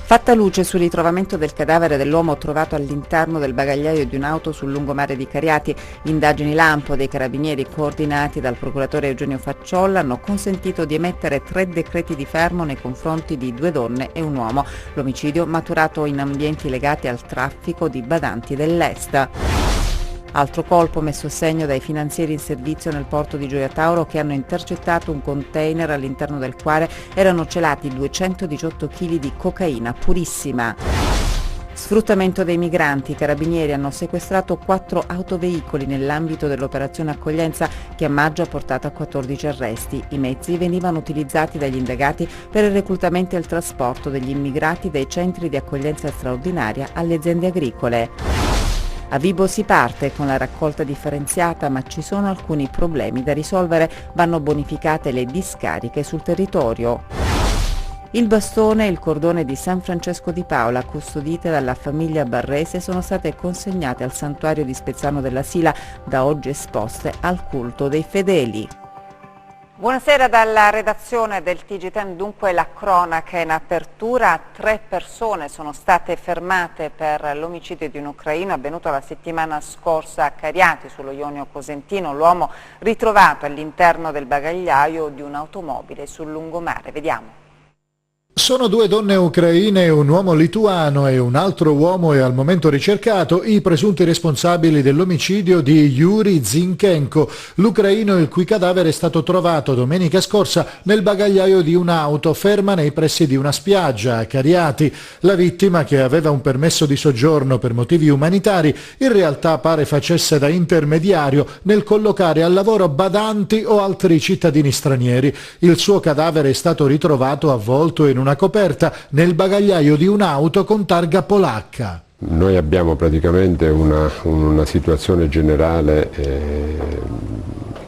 Fatta luce sul ritrovamento del cadavere dell'uomo trovato all'interno del bagagliaio di un'auto sul lungomare di Cariati, indagini lampo dei carabinieri coordinati dal procuratore Eugenio Facciolla hanno consentito di emettere 3 decreti di fermo nei confronti di 2 donne e un uomo. L'omicidio maturato in ambienti legati al traffico di badanti dell'Est. Altro colpo messo a segno dai finanzieri in servizio nel porto di Gioia Tauro che hanno intercettato un container all'interno del quale erano celati 218 kg di cocaina purissima. Sfruttamento dei migranti. I carabinieri hanno sequestrato 4 autoveicoli nell'ambito dell'operazione accoglienza che a maggio ha portato a 14 arresti. I mezzi venivano utilizzati dagli indagati per il reclutamento e il trasporto degli immigrati dai centri di accoglienza straordinaria alle aziende agricole. A Vibo si parte con la raccolta differenziata, ma ci sono alcuni problemi da risolvere. Vanno bonificate le discariche sul territorio. Il bastone e il cordone di San Francesco di Paola, custodite dalla famiglia Barrese, sono state consegnate al santuario di Spezzano della Sila, da oggi esposte al culto dei fedeli. Buonasera dalla redazione del TG10, dunque la cronaca in apertura. 3 persone sono state fermate per l'omicidio di un ucraino avvenuto la settimana scorsa a Cariati, sullo Ionio Cosentino. L'uomo ritrovato all'interno del bagagliaio di un'automobile sul lungomare. Vediamo. Sono 2 donne ucraine e un uomo lituano e un altro uomo è al momento ricercato, i presunti responsabili dell'omicidio di Yuri Zinchenko, l'ucraino il cui cadavere è stato trovato domenica scorsa nel bagagliaio di un'auto ferma nei pressi di una spiaggia a Cariati. La vittima, che aveva un permesso di soggiorno per motivi umanitari, in realtà pare facesse da intermediario nel collocare al lavoro badanti o altri cittadini stranieri. Il suo cadavere è stato ritrovato avvolto in una coperta nel bagagliaio di un'auto con targa polacca. Noi abbiamo praticamente una situazione generale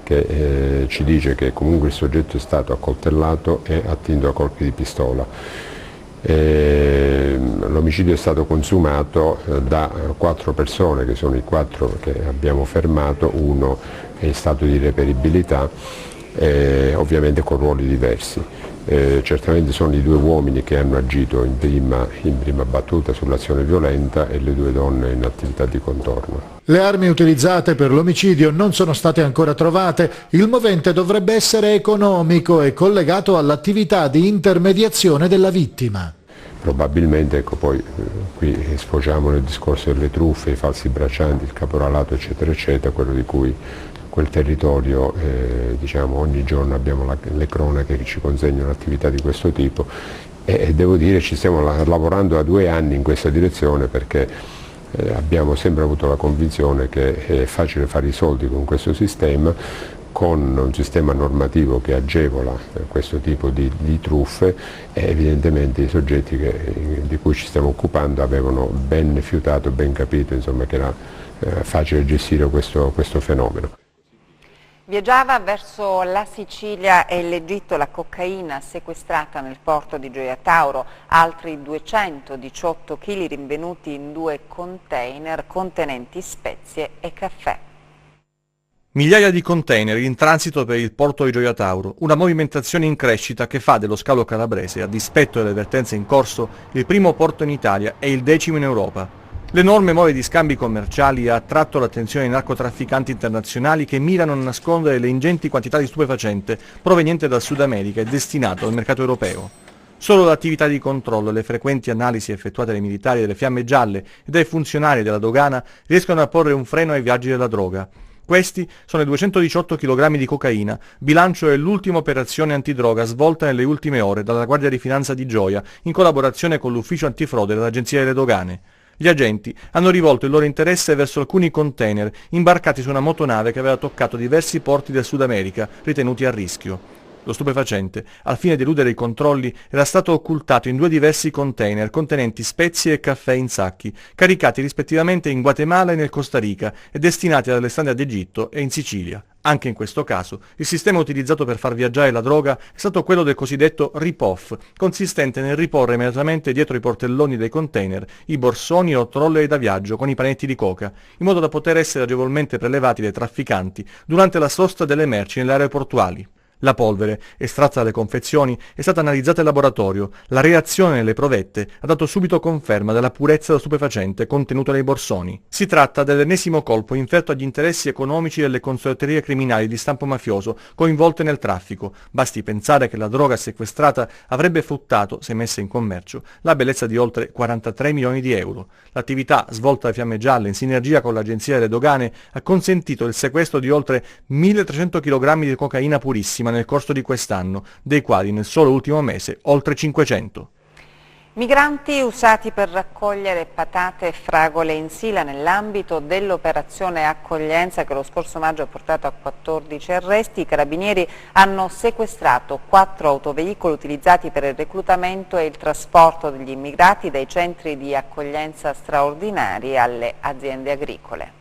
che ci dice che comunque il soggetto è stato accoltellato e attinto a colpi di pistola. L'omicidio è stato consumato da 4 persone, che sono i 4 che abbiamo fermato. Uno è in stato di reperibilità, ovviamente con ruoli diversi. Certamente sono i 2 uomini che hanno agito in prima battuta sull'azione violenta e le 2 donne in attività di contorno. Le armi utilizzate per l'omicidio non sono state ancora trovate. Il movente dovrebbe essere economico e collegato all'attività di intermediazione della vittima. Probabilmente, ecco, poi qui sfociamo nel discorso delle truffe, i falsi braccianti, il caporalato eccetera eccetera, quello di cui quel territorio, diciamo, ogni giorno abbiamo le cronache che ci consegnano attività di questo tipo e devo dire ci stiamo lavorando da 2 anni in questa direzione, perché abbiamo sempre avuto la convinzione che è facile fare i soldi con questo sistema, con un sistema normativo che agevola questo tipo di truffe, e evidentemente i soggetti di cui ci stiamo occupando avevano ben fiutato, ben capito, insomma, che era facile gestire questo fenomeno. Viaggiava verso la Sicilia e l'Egitto la cocaina sequestrata nel porto di Gioia Tauro, altri 218 kg rinvenuti in 2 container contenenti spezie e caffè. Migliaia di container in transito per il porto di Gioia Tauro, una movimentazione in crescita che fa dello scalo calabrese, a dispetto delle vertenze in corso, il primo porto in Italia e il 10° in Europa. L'enorme mole di scambi commerciali ha attratto l'attenzione dei narcotrafficanti internazionali che mirano a nascondere le ingenti quantità di stupefacente proveniente dal Sud America e destinato al mercato europeo. Solo l'attività di controllo e le frequenti analisi effettuate dai militari delle Fiamme Gialle e dai funzionari della dogana riescono a porre un freno ai viaggi della droga. Questi sono i 218 kg di cocaina, bilancio dell'ultima operazione antidroga svolta nelle ultime ore dalla Guardia di Finanza di Gioia in collaborazione con l'Ufficio Antifrode dell'Agenzia delle Dogane. Gli agenti hanno rivolto il loro interesse verso alcuni container imbarcati su una motonave che aveva toccato diversi porti del Sud America ritenuti a rischio. Lo stupefacente, al fine di eludere i controlli, era stato occultato in 2 diversi container contenenti spezie e caffè in sacchi, caricati rispettivamente in Guatemala e nel Costa Rica e destinati ad Alessandria d'Egitto e in Sicilia. Anche in questo caso, il sistema utilizzato per far viaggiare la droga è stato quello del cosiddetto rip-off, consistente nel riporre immediatamente dietro i portelloni dei container i borsoni o trolley da viaggio con i panetti di coca, in modo da poter essere agevolmente prelevati dai trafficanti durante la sosta delle merci nelle aree portuali. La polvere, estratta dalle confezioni, è stata analizzata in laboratorio. La reazione nelle provette ha dato subito conferma della purezza dello stupefacente contenuto nei borsoni. Si tratta dell'ennesimo colpo inferto agli interessi economici delle consorterie criminali di stampo mafioso coinvolte nel traffico. Basti pensare che la droga sequestrata avrebbe fruttato, se messa in commercio, la bellezza di oltre 43 milioni di euro. L'attività svolta da Fiamme Gialle in sinergia con l'Agenzia delle Dogane ha consentito il sequestro di oltre 1300 kg di cocaina purissima nel corso di quest'anno, dei quali nel solo ultimo mese oltre 500. Migranti usati per raccogliere patate e fragole in Sila nell'ambito dell'operazione accoglienza che lo scorso maggio ha portato a 14 arresti. I carabinieri hanno sequestrato 4 autoveicoli utilizzati per il reclutamento e il trasporto degli immigrati dai centri di accoglienza straordinari alle aziende agricole.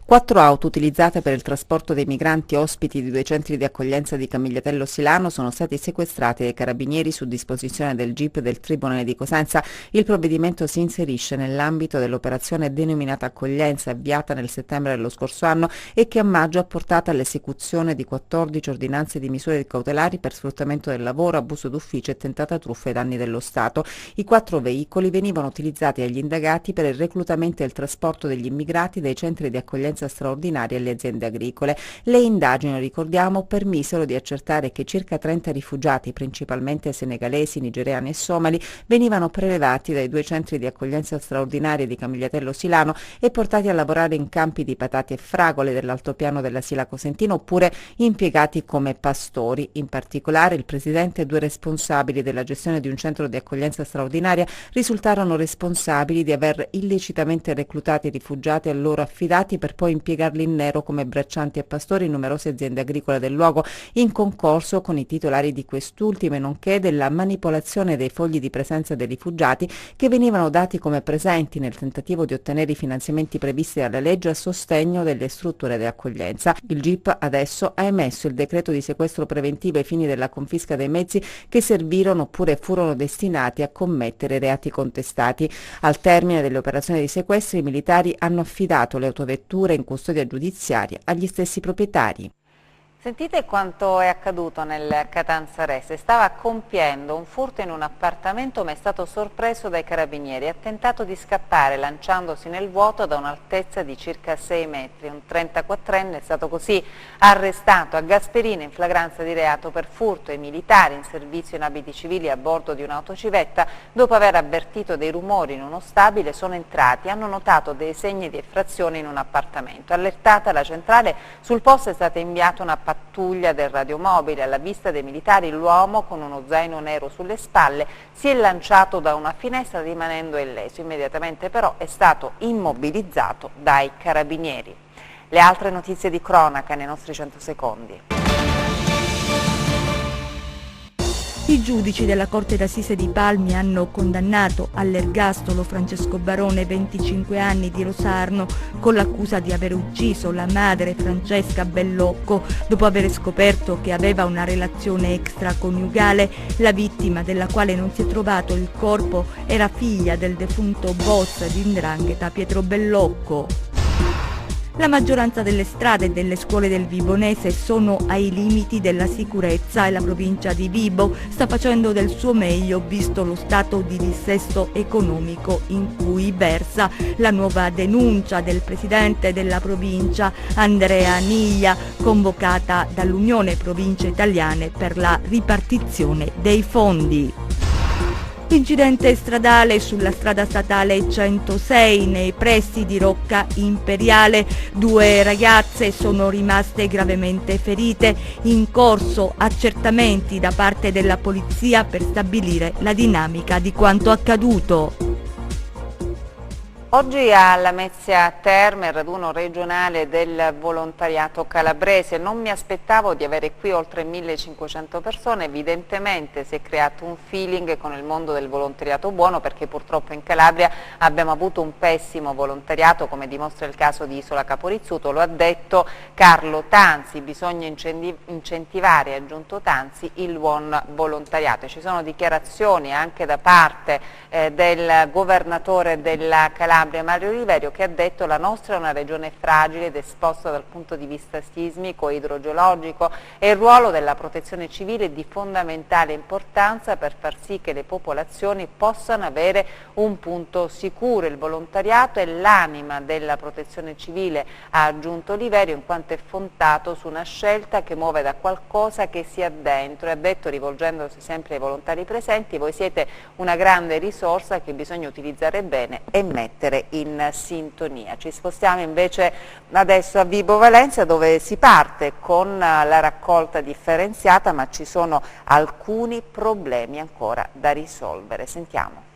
4 auto utilizzate per il trasporto dei migranti ospiti di 2 centri di accoglienza di Camigliatello Silano sono stati sequestrati dai carabinieri su disposizione del GIP del Tribunale di Cosenza. Il provvedimento si inserisce nell'ambito dell'operazione denominata accoglienza avviata nel settembre dello scorso anno e che a maggio ha portato all'esecuzione di 14 ordinanze di misure cautelari per sfruttamento del lavoro, abuso d'ufficio e tentata truffa ai danni dello Stato. I 4 veicoli venivano utilizzati agli indagati per il reclutamento e il trasporto degli immigrati dai centri di accoglienza straordinaria alle aziende agricole. Le indagini, ricordiamo, permisero di accertare che circa 30 rifugiati, principalmente senegalesi, nigeriani e somali, venivano prelevati dai 2 centri di accoglienza straordinaria di Camigliatello Silano e portati a lavorare in campi di patate e fragole dell'altopiano della Sila Cosentina oppure impiegati come pastori. In particolare il presidente e 2 responsabili della gestione di un centro di accoglienza straordinaria risultarono responsabili di aver illecitamente reclutati i rifugiati a loro affidati per poi impiegarli in nero come braccianti e pastori in numerose aziende agricole del luogo, in concorso con i titolari di quest'ultime, nonché della manipolazione dei fogli di presenza dei rifugiati che venivano dati come presenti nel tentativo di ottenere i finanziamenti previsti dalla legge a sostegno delle strutture di accoglienza. Il GIP adesso ha emesso il decreto di sequestro preventivo ai fini della confisca dei mezzi che servirono oppure furono destinati a commettere reati contestati. Al termine delle operazioni di sequestro i militari hanno affidato le autovetture in custodia giudiziaria agli stessi proprietari. Sentite quanto è accaduto nel Catanzarese. Stava compiendo un furto in un appartamento ma è stato sorpreso dai carabinieri. Ha tentato di scappare lanciandosi nel vuoto da un'altezza di circa 6 metri. Un 34enne è stato così arrestato a Gasperina in flagranza di reato per furto ai militari in servizio in abiti civili a bordo di un'autocivetta. Dopo aver avvertito dei rumori in uno stabile sono entrati, hanno notato dei segni di effrazione in un appartamento. Allertata la centrale, sul posto è stata inviata una pattuglia del radiomobile. Alla vista dei militari l'uomo con uno zaino nero sulle spalle si è lanciato da una finestra rimanendo illeso. Immediatamente però è stato immobilizzato dai carabinieri. Le altre notizie di cronaca nei nostri 100 secondi. I giudici della Corte d'Assise di Palmi hanno condannato all'ergastolo Francesco Barone, 25 anni, di Rosarno, con l'accusa di aver ucciso la madre Francesca Bellocco dopo aver scoperto che aveva una relazione extraconiugale. La vittima, della quale non si è trovato il corpo, era figlia del defunto boss di 'ndrangheta Pietro Bellocco. La maggioranza delle strade e delle scuole del Vibonese sono ai limiti della sicurezza e la provincia di Vibo sta facendo del suo meglio visto lo stato di dissesto economico in cui versa. La nuova denuncia del presidente della provincia Andrea Niglia, convocata dall'Unione Province Italiane per la ripartizione dei fondi. Incidente stradale sulla strada statale 106 nei pressi di Rocca Imperiale. 2 ragazze sono rimaste gravemente ferite. In corso accertamenti da parte della polizia per stabilire la dinamica di quanto accaduto. Oggi a Lamezia Terme, il raduno regionale del volontariato calabrese. Non mi aspettavo di avere qui oltre 1500 persone, evidentemente si è creato un feeling con il mondo del volontariato buono, perché purtroppo in Calabria abbiamo avuto un pessimo volontariato, come dimostra il caso di Isola Caporizzuto. Lo ha detto Carlo Tanzi: bisogna incentivare, ha aggiunto Tanzi, il buon volontariato. Ci sono dichiarazioni anche da parte del governatore della Calabria Calabria, Mario Oliverio, che ha detto: la nostra è una regione fragile ed esposta dal punto di vista sismico e idrogeologico e il ruolo della protezione civile è di fondamentale importanza per far sì che le popolazioni possano avere un punto sicuro. Il volontariato è l'anima della protezione civile, ha aggiunto Oliverio, in quanto è fondato su una scelta che muove da qualcosa che sia dentro, e ha detto, rivolgendosi sempre ai volontari presenti: voi siete una grande risorsa che bisogna utilizzare bene e mettere in sintonia. Ci spostiamo invece adesso a Vibo Valentia, dove si parte con la raccolta differenziata, ma ci sono alcuni problemi ancora da risolvere. Sentiamo.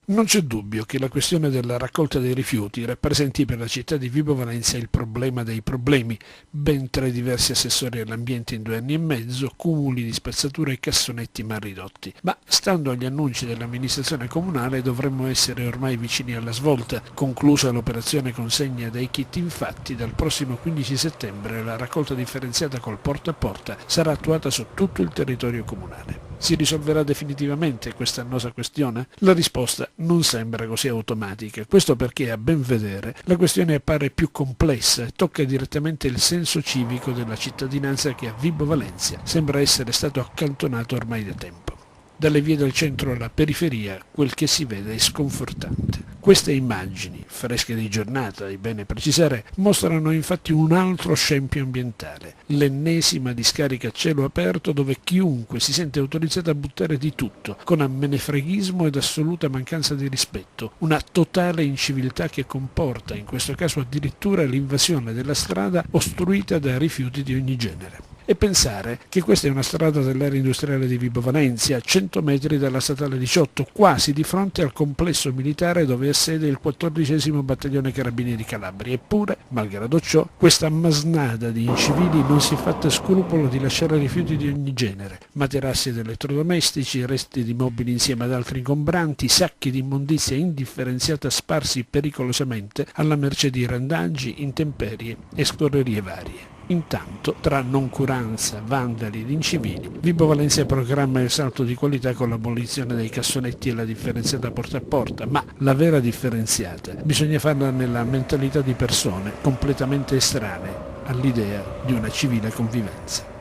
Non c'è dubbio che la questione della raccolta dei rifiuti rappresenti per la città di Vibo Valentia il problema dei problemi. Ben 3 diversi assessori all'ambiente in 2 anni e mezzo, cumuli di spazzatura e cassonetti mal ridotti. Ma stando agli annunci dell'amministrazione comunale dovremmo essere ormai vicini alla svolta. Conclusa l'operazione consegna dei kit, infatti, dal prossimo 15 settembre la raccolta differenziata col porta a porta sarà attuata su tutto il territorio comunale. Si risolverà definitivamente questa annosa questione? La risposta non sembra così automatica, questo perché, a ben vedere, la questione appare più complessa e tocca direttamente il senso civico della cittadinanza che a Vibo Valentia sembra essere stato accantonato ormai da tempo. Dalle vie del centro alla periferia quel che si vede è sconfortante. Queste immagini, fresche di giornata, è bene precisare, mostrano infatti un altro scempio ambientale, l'ennesima discarica a cielo aperto dove chiunque si sente autorizzato a buttare di tutto, con menefreghismo ed assoluta mancanza di rispetto, una totale inciviltà che comporta in questo caso addirittura l'invasione della strada ostruita da rifiuti di ogni genere. E pensare che questa è una strada dell'area industriale di Vibo Valentia, a 100 metri dalla statale 18, quasi di fronte al complesso militare dove ha sede il 14° Battaglione Carabinieri Calabria. Eppure, malgrado ciò, questa masnada di incivili non si è fatta scrupolo di lasciare rifiuti di ogni genere: materassi ed elettrodomestici, resti di mobili insieme ad altri ingombranti, sacchi di immondizia indifferenziata sparsi pericolosamente alla mercé di randaggi, intemperie e scorrerie varie. Intanto, tra noncuranza, vandali ed incivili, Vibo Valentia programma il salto di qualità con l'abolizione dei cassonetti e la differenziata porta a porta, ma la vera differenziata bisogna farla nella mentalità di persone completamente estranee all'idea di una civile convivenza.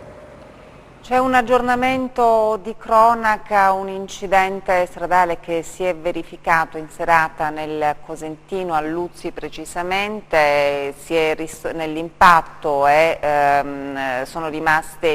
C'è un aggiornamento di cronaca, un incidente stradale che si è verificato in serata nel Cosentino, a Luzzi precisamente. Nell'impatto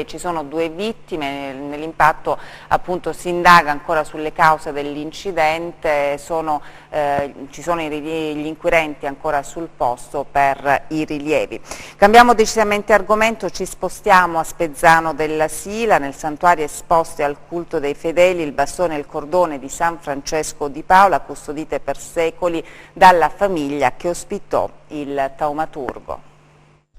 ci sono 2 vittime, nell'impatto appunto si indaga ancora sulle cause dell'incidente, ci sono gli inquirenti ancora sul posto per i rilievi. Cambiamo decisamente argomento, ci spostiamo a Spezzano della Sila. Nel santuario esposti al culto dei fedeli il bastone e il cordone di San Francesco di Paola, custodite per secoli dalla famiglia che ospitò il taumaturgo.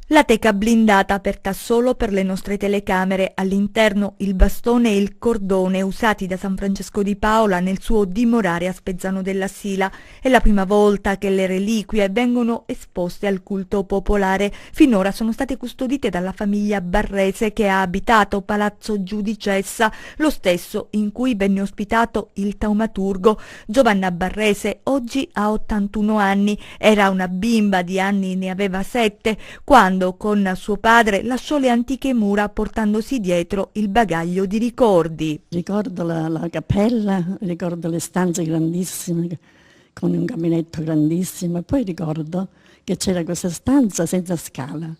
La teca blindata aperta solo per le nostre telecamere, all'interno il bastone e il cordone usati da San Francesco di Paola nel suo dimorare a Spezzano della Sila. È la prima volta che le reliquie vengono esposte al culto popolare. Finora sono state custodite dalla famiglia Barrese che ha abitato Palazzo Giudicessa, lo stesso in cui venne ospitato il taumaturgo. Giovanna Barrese oggi ha 81 anni, era una bimba, di anni ne aveva 7, quando con suo padre lasciò le antiche mura portandosi dietro il bagaglio di ricordi. Ricordo la cappella, ricordo le stanze grandissime con un gabinetto grandissimo, e poi ricordo che c'era questa stanza senza scala,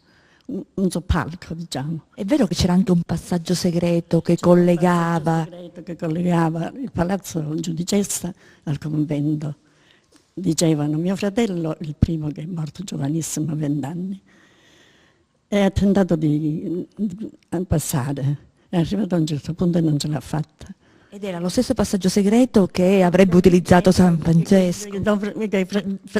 un soppalco, diciamo. È vero che c'era anche un passaggio segreto che collegava il palazzo Giudicessa al convento. Dicevano, mio fratello, il primo, che è morto giovanissimo a 20 anni, ha tentato di passare, è arrivato a un certo punto e non ce l'ha fatta. Ed era lo stesso passaggio segreto che avrebbe utilizzato San Francesco. Che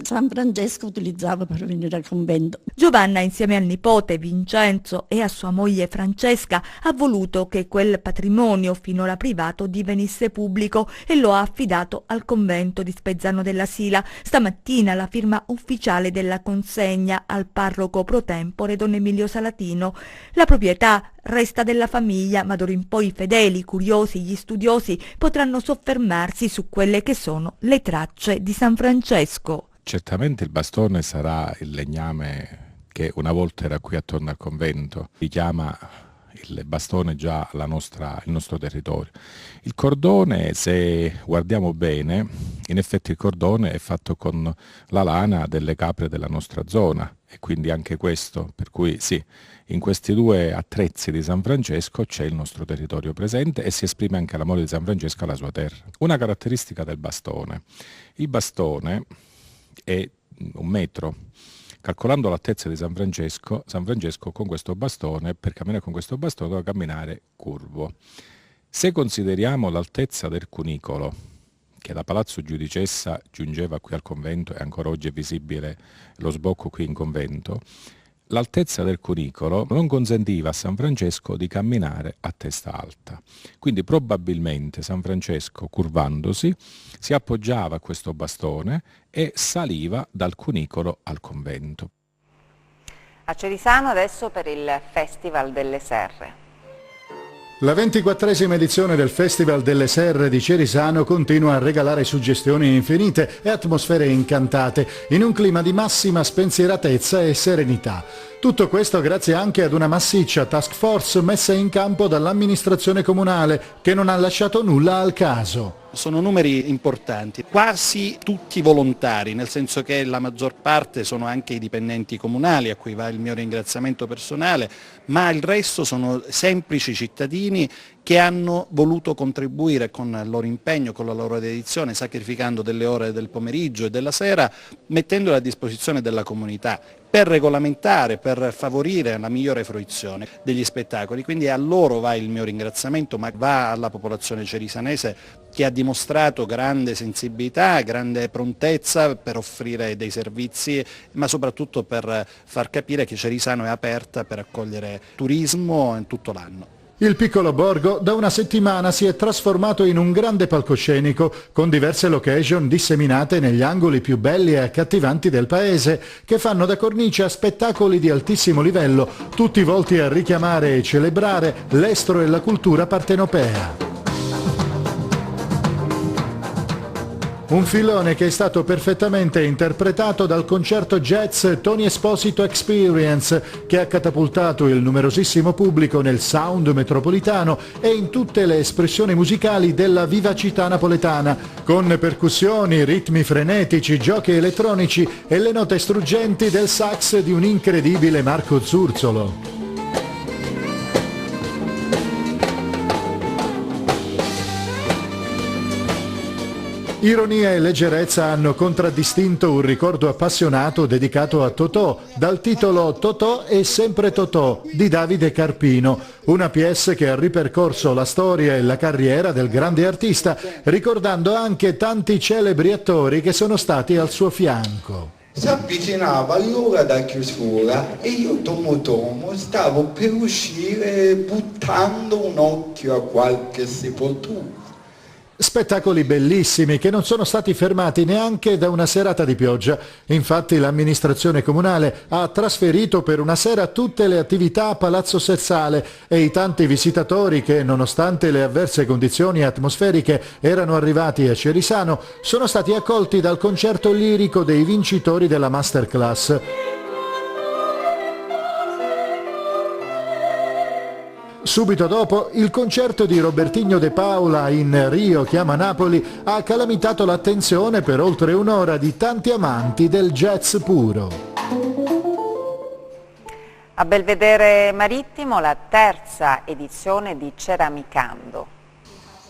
San Francesco utilizzava per venire al convento. Giovanna, insieme al nipote Vincenzo e a sua moglie Francesca, ha voluto che quel patrimonio finora privato divenisse pubblico e lo ha affidato al convento di Spezzano della Sila. Stamattina la firma ufficiale della consegna al parroco pro tempore Don Emilio Salatino. La proprietà resta della famiglia, ma d'ora in poi i fedeli, i curiosi, gli studiosi potranno soffermarsi su quelle che sono le tracce di San Francesco. Certamente il bastone sarà il legname che una volta era qui attorno al convento, richiama il bastone già il nostro territorio. Il cordone, se guardiamo bene, in effetti il cordone è fatto con la lana delle capre della nostra zona e quindi anche questo, per cui sì, in questi due attrezzi di San Francesco c'è il nostro territorio presente e si esprime anche l'amore di San Francesco alla sua terra. Una caratteristica del bastone. Il bastone è 1 metro. Calcolando l'altezza di San Francesco con questo bastone, per camminare con questo bastone doveva camminare curvo. Se consideriamo l'altezza del cunicolo, che da Palazzo Giudicessa giungeva qui al convento e ancora oggi è visibile lo sbocco qui in convento, l'altezza del cunicolo non consentiva a San Francesco di camminare a testa alta. Quindi probabilmente San Francesco, curvandosi, si appoggiava a questo bastone e saliva dal cunicolo al convento. A Cerisano adesso per il Festival delle Serre. La 24esima edizione del Festival delle Serre di Cerisano continua a regalare suggestioni infinite e atmosfere incantate, in un clima di massima spensieratezza e serenità. Tutto questo grazie anche ad una massiccia task force messa in campo dall'amministrazione comunale, che non ha lasciato nulla al caso. Sono numeri importanti, quasi tutti volontari, nel senso che la maggior parte sono anche i dipendenti comunali, a cui va il mio ringraziamento personale, ma il resto sono semplici cittadini che hanno voluto contribuire con il loro impegno, con la loro dedizione, sacrificando delle ore del pomeriggio e della sera, mettendole a disposizione della comunità per regolamentare, per favorire la migliore fruizione degli spettacoli. Quindi a loro va il mio ringraziamento, ma va alla popolazione cerisanese che ha dimostrato grande sensibilità, grande prontezza per offrire dei servizi, ma soprattutto per far capire che Cerisano è aperta per accogliere turismo in tutto l'anno. Il piccolo borgo da una settimana si è trasformato in un grande palcoscenico con diverse location disseminate negli angoli più belli e accattivanti del paese, che fanno da cornice a spettacoli di altissimo livello, tutti volti a richiamare e celebrare l'estro e la cultura partenopea. Un filone che è stato perfettamente interpretato dal concerto jazz Tony Esposito Experience, che ha catapultato il numerosissimo pubblico nel sound metropolitano e in tutte le espressioni musicali della vivacità napoletana, con percussioni, ritmi frenetici, giochi elettronici e le note struggenti del sax di un incredibile Marco Zurzolo. Ironia e leggerezza hanno contraddistinto un ricordo appassionato dedicato a Totò, dal titolo Totò è sempre Totò di Davide Carpino, una pièce che ha ripercorso la storia e la carriera del grande artista, ricordando anche tanti celebri attori che sono stati al suo fianco. Si avvicinava l'ora da chiusura e io tomo stavo per uscire buttando un occhio a qualche sepoltura. Spettacoli bellissimi che non sono stati fermati neanche da una serata di pioggia. Infatti l'amministrazione comunale ha trasferito per una sera tutte le attività a Palazzo Sersale e i tanti visitatori che, nonostante le avverse condizioni atmosferiche, erano arrivati a Cerisano, sono stati accolti dal concerto lirico dei vincitori della masterclass. Subito dopo, il concerto di Robertinho De Paula in Rio chiama Napoli ha calamitato l'attenzione per oltre un'ora di tanti amanti del jazz puro. A Belvedere Marittimo la terza edizione di Ceramicando.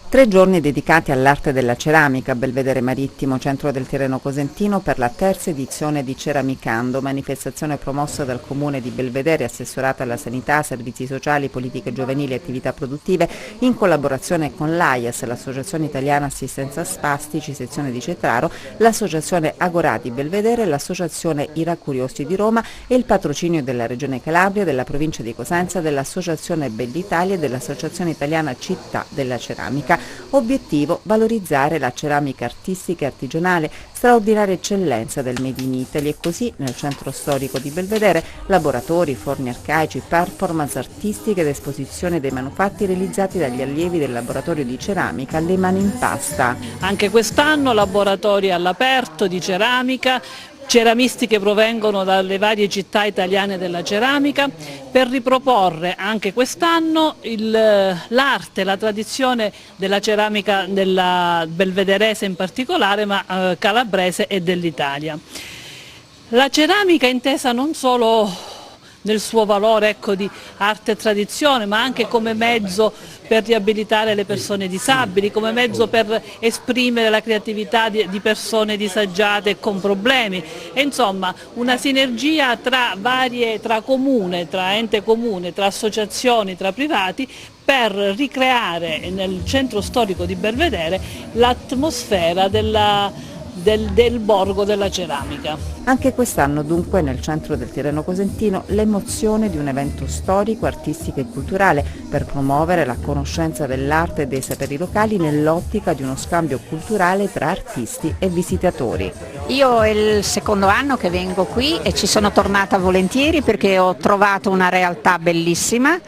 3 giorni dedicati all'arte della ceramica a Belvedere Marittimo, centro del Tirreno Cosentino, per la terza edizione di Ceramicando, manifestazione promossa dal Comune di Belvedere, assessorata alla sanità, servizi sociali, politiche giovanili e attività produttive, in collaborazione con l'AIAS, l'Associazione Italiana Assistenza Spastici, sezione di Cetraro, l'Associazione Agorà di Belvedere, l'Associazione Iracuriosi di Roma e il patrocinio della Regione Calabria, della Provincia di Cosenza, dell'Associazione Bell'Italia e dell'Associazione Italiana Città della Ceramica. Obiettivo: valorizzare la ceramica artistica e artigianale, straordinaria eccellenza del Made in Italy, e così nel centro storico di Belvedere laboratori, forni arcaici, performance artistiche ed esposizione dei manufatti realizzati dagli allievi del laboratorio di ceramica Le Mani in Pasta. Anche quest'anno laboratori all'aperto di ceramica, ceramisti che provengono dalle varie città italiane della ceramica, per riproporre anche quest'anno l'arte, la tradizione della ceramica della belvederese in particolare, ma calabrese e dell'Italia. La ceramica intesa non solo nel suo valore di arte e tradizione, ma anche come mezzo per riabilitare le persone disabili, come mezzo per esprimere la creatività di persone disagiate e con problemi, e insomma una sinergia tra comune, tra ente comune, tra associazioni, tra privati, per ricreare nel centro storico di Belvedere l'atmosfera del borgo della ceramica. Anche quest'anno dunque nel centro del Tirreno Cosentino l'emozione di un evento storico, artistico e culturale per promuovere la conoscenza dell'arte e dei saperi locali nell'ottica di uno scambio culturale tra artisti e visitatori. Io è il secondo anno che vengo qui e ci sono tornata volentieri perché ho trovato una realtà bellissima.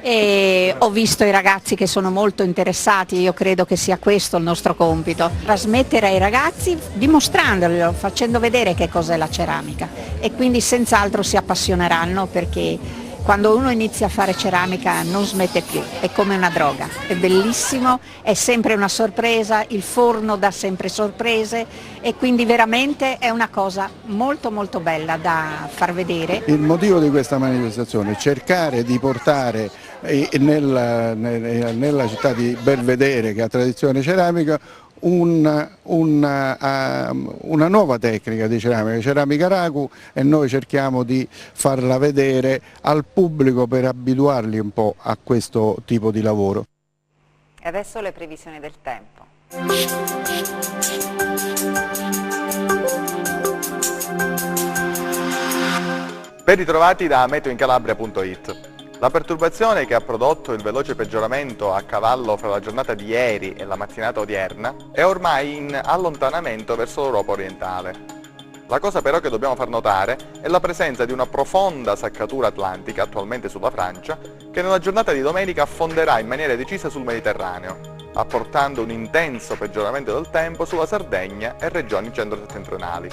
E ho visto i ragazzi che sono molto interessati, io credo che sia questo il nostro compito, trasmettere ai ragazzi dimostrandolo, facendo vedere che cos'è la ceramica, e quindi senz'altro si appassioneranno, perché quando uno inizia a fare ceramica non smette più, è come una droga, è bellissimo, è sempre una sorpresa, il forno dà sempre sorprese e quindi veramente è una cosa molto molto bella da far vedere. Il motivo di questa manifestazione è cercare di portare nella città di Belvedere, che ha tradizione ceramica, una nuova tecnica di ceramica raku, e noi cerchiamo di farla vedere al pubblico per abituarli un po' a questo tipo di lavoro. E adesso le previsioni del tempo. Ben ritrovati da meteoincalabria.it. La perturbazione che ha prodotto il veloce peggioramento a cavallo fra la giornata di ieri e la mattinata odierna è ormai in allontanamento verso l'Europa orientale. La cosa però che dobbiamo far notare è la presenza di una profonda saccatura atlantica attualmente sulla Francia, che nella giornata di domenica affonderà in maniera decisa sul Mediterraneo, apportando un intenso peggioramento del tempo sulla Sardegna e regioni centro-settentrionali.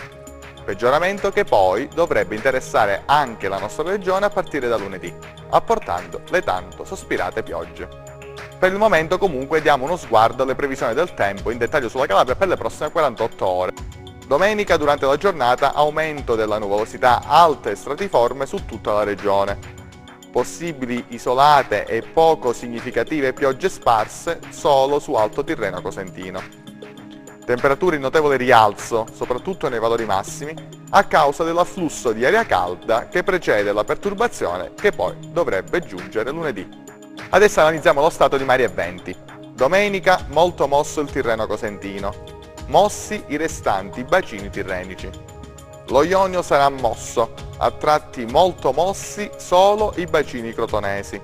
Peggioramento che poi dovrebbe interessare anche la nostra regione a partire da lunedì, apportando le tanto sospirate piogge. Per il momento comunque diamo uno sguardo alle previsioni del tempo in dettaglio sulla Calabria per le prossime 48 ore. Domenica durante la giornata aumento della nuvolosità alta e stratiforme su tutta la regione. Possibili isolate e poco significative piogge sparse solo su Alto Tirreno Cosentino. Temperature in notevole rialzo, soprattutto nei valori massimi, a causa dell'afflusso di aria calda che precede la perturbazione che poi dovrebbe giungere lunedì. Adesso analizziamo lo stato di mari e venti. Domenica molto mosso il Tirreno Cosentino, mossi i restanti bacini tirrenici. Lo Ionio sarà mosso, a tratti molto mossi solo i bacini crotonesi.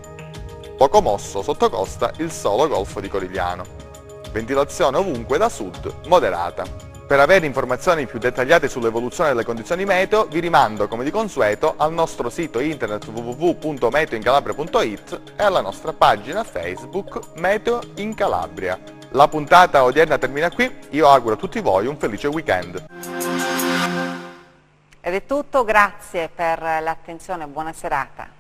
Poco mosso sotto costa il solo golfo di Corigliano. Ventilazione ovunque da sud, moderata. Per avere informazioni più dettagliate sull'evoluzione delle condizioni meteo, vi rimando come di consueto al nostro sito internet www.meteoincalabria.it e alla nostra pagina Facebook Meteo in Calabria. La puntata odierna termina qui, io auguro a tutti voi un felice weekend. Ed è tutto, grazie per l'attenzione e buona serata.